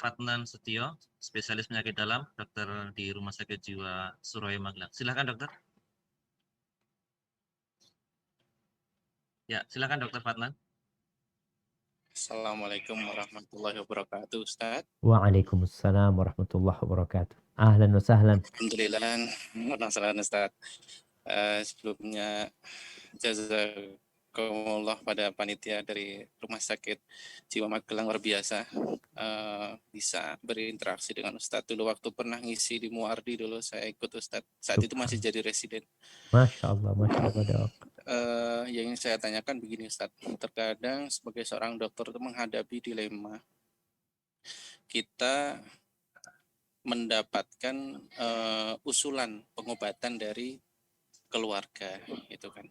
Fatnan Setio, spesialis penyakit dalam, dokter di Rumah Sakit Jiwa Surabaya Magelang. Silakan dokter. Ya, silakan dokter Fatnan. Assalamualaikum warahmatullahi wabarakatuh, Ustaz. Waalaikumsalam warahmatullahi wabarakatuh. Ahlan wa sahlan. Alhamdulillah, Ustaz. Sebelumnya jazakumullah pada panitia dari Rumah Sakit Jiwa Magelang, luar biasa bisa berinteraksi dengan Ustadz. Dulu waktu pernah ngisi di Muardi dulu saya ikut Ustadz, saat itu masih jadi residen. Masya Allah dok. Yang ingin saya tanyakan begini Ustadz, terkadang sebagai seorang dokter itu menghadapi dilema, kita mendapatkan usulan pengobatan dari keluarga, itu kan.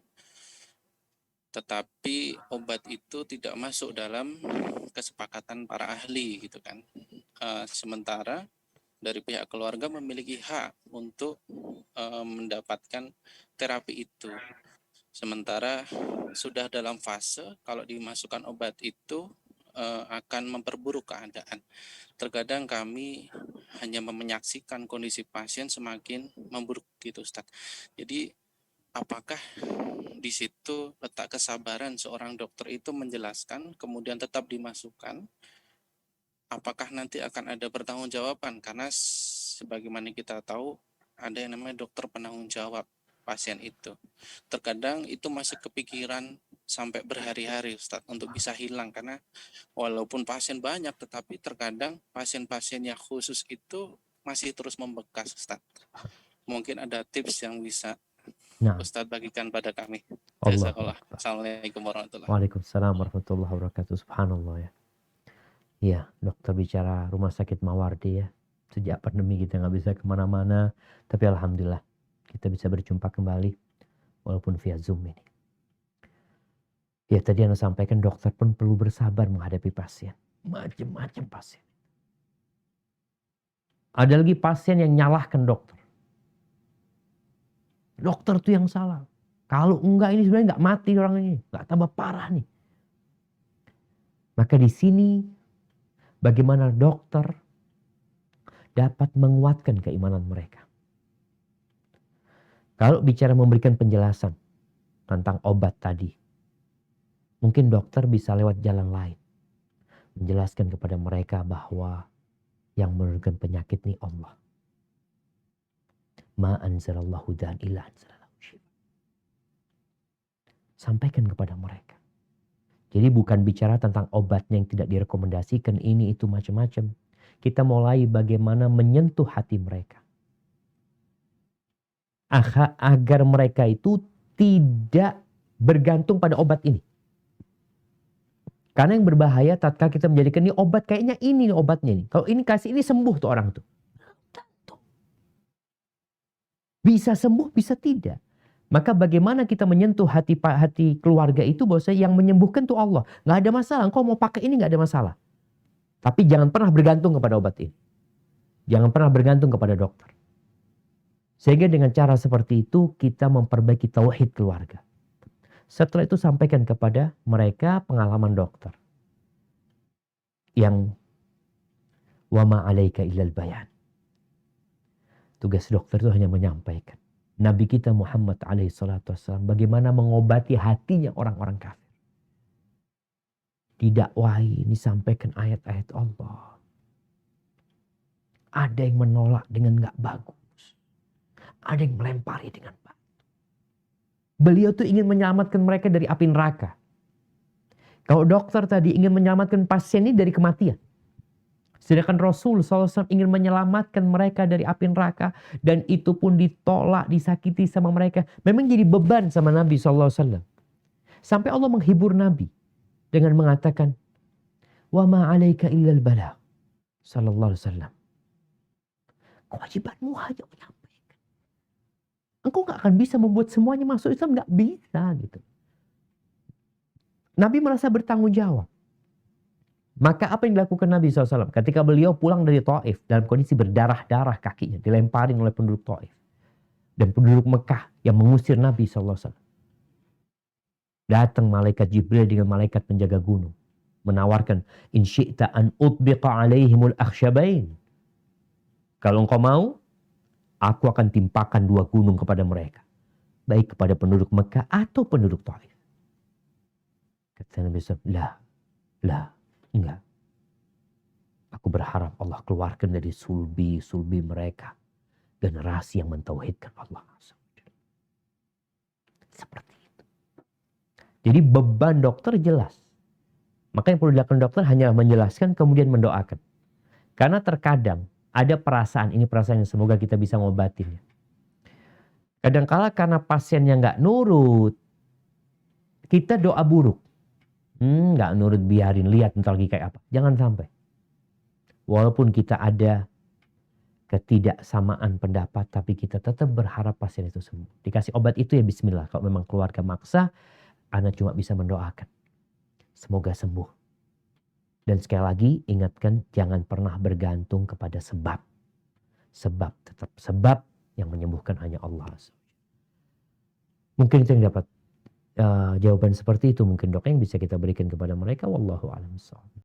Tetapi obat itu tidak masuk dalam kesepakatan para ahli, gitu kan. Sementara dari pihak keluarga memiliki hak untuk mendapatkan terapi itu. Sementara sudah dalam fase kalau dimasukkan obat itu akan memperburuk keadaan. Terkadang kami hanya menyaksikan kondisi pasien semakin memburuk gitu Ustaz. Jadi apakah di situ letak kesabaran seorang dokter itu menjelaskan kemudian tetap dimasukkan? Apakah nanti akan ada pertanggungjawaban? Karena sebagaimana kita tahu ada yang namanya dokter penanggung jawab pasien itu. Terkadang itu masih kepikiran sampai berhari-hari Ustaz untuk bisa hilang, karena walaupun pasien banyak tetapi terkadang pasien-pasien yang khusus itu masih terus membekas Ustaz. Mungkin ada tips yang bisa Ustaz bagikan pada kami. Jazakallah. Assalamualaikum warahmatullahi wabarakatuh. Waalaikumsalam warahmatullahi wabarakatuh. Subhanallah ya. Iya, dokter bicara Rumah Sakit Mawardi ya. Sejak pandemi kita nggak bisa kemana-mana, tapi alhamdulillah kita bisa berjumpa kembali walaupun via Zoom ini. Ya tadi Anda sampaikan dokter pun perlu bersabar menghadapi pasien. Macam-macam pasien. Ada lagi pasien yang nyalahkan dokter. Dokter tuh yang salah. Kalau enggak ini sebenarnya enggak mati orang ini. Enggak tambah parah nih. Maka di sini bagaimana dokter dapat menguatkan keimanan mereka. Kalau bicara memberikan penjelasan tentang obat tadi, mungkin dokter bisa lewat jalan lain. Menjelaskan kepada mereka bahwa yang menurunkan penyakit ini Allah. Ma anzalallahu dan illa anzalallahu syifa. Sampaikan kepada mereka. Jadi bukan bicara tentang obatnya yang tidak direkomendasikan, ini itu macam-macam. Kita mulai bagaimana menyentuh hati mereka. Agar mereka itu tidak bergantung pada obat ini. Karena yang berbahaya tatkala kita menjadikan ini obat, kayaknya ini obatnya nih. Kalau ini kasih ini sembuh tuh orang tuh. Bisa sembuh, bisa tidak. Maka bagaimana kita menyentuh hati keluarga itu bahwa yang menyembuhkan tuh Allah. Nggak ada masalah. Engkau mau pakai ini nggak ada masalah. Tapi jangan pernah bergantung kepada obat ini. Jangan pernah bergantung kepada dokter. Sehingga dengan cara seperti itu kita memperbaiki tauhid keluarga. Setelah itu sampaikan kepada mereka pengalaman dokter. Yang wa ma 'alaika illal bayan. Tugas dokter itu hanya menyampaikan. Nabi kita Muhammad SAW bagaimana mengobati hatinya orang-orang kafir. Didakwahi, disampaikan ayat-ayat Allah. Ada yang menolak dengan gak bagus. Ada yang melempari dengan batu. Beliau tuh ingin menyelamatkan mereka dari api neraka. Kalau dokter tadi ingin menyelamatkan pasien ini dari kematian. Sedangkan Rasul SAW ingin menyelamatkan mereka dari api neraka. Dan itu pun ditolak, disakiti sama mereka. Memang jadi beban sama Nabi SAW. Sampai Allah menghibur Nabi. Dengan mengatakan. Wa ma 'alaika illal balagh. Sallallahu alaihi wasallam. Kewajibanmu hanya menyampaikan. Engkau gak akan bisa membuat semuanya masuk Islam. Gak bisa gitu. Nabi merasa bertanggung jawab. Maka apa yang dilakukan Nabi SAW? Ketika beliau pulang dari Taif dalam kondisi berdarah-darah kakinya. Dilemparin oleh penduduk Taif. Dan penduduk Mekah yang mengusir Nabi SAW. Datang malaikat Jibril dengan malaikat penjaga gunung. menawarkan, in syi'ta an utbiqa alaihimul akhsyabain. Kalau engkau mau, aku akan timpakan 2 gunung kepada mereka. Baik kepada penduduk Mekah atau penduduk Taif. Kata Nabi SAW, enggak. Aku berharap Allah keluarkan dari sulbi mereka generasi yang mentauhidkan Allah. Seperti itu. Jadi beban dokter jelas. Maka yang perlu dilakukan dokter hanya menjelaskan kemudian mendoakan. Karena terkadang ada perasaan, ini perasaan yang semoga kita bisa ngobatin. Kadangkala karena pasiennya nggak nurut, kita doa buruk. Nggak nurut, biarin, lihat ntar lagi kayak apa. Jangan sampai. Walaupun kita ada ketidaksamaan pendapat, tapi kita tetap berharap pasien itu sembuh. Dikasih obat itu ya bismillah. Kalau memang keluarga maksa, Anda cuma bisa mendoakan. Semoga sembuh. Dan sekali lagi ingatkan, jangan pernah bergantung kepada sebab. Sebab yang menyembuhkan hanya Allah. Mungkin kita yang dapat jawaban seperti itu. Mungkin dok yang bisa kita berikan kepada mereka. Wallahu a'lam bishawab.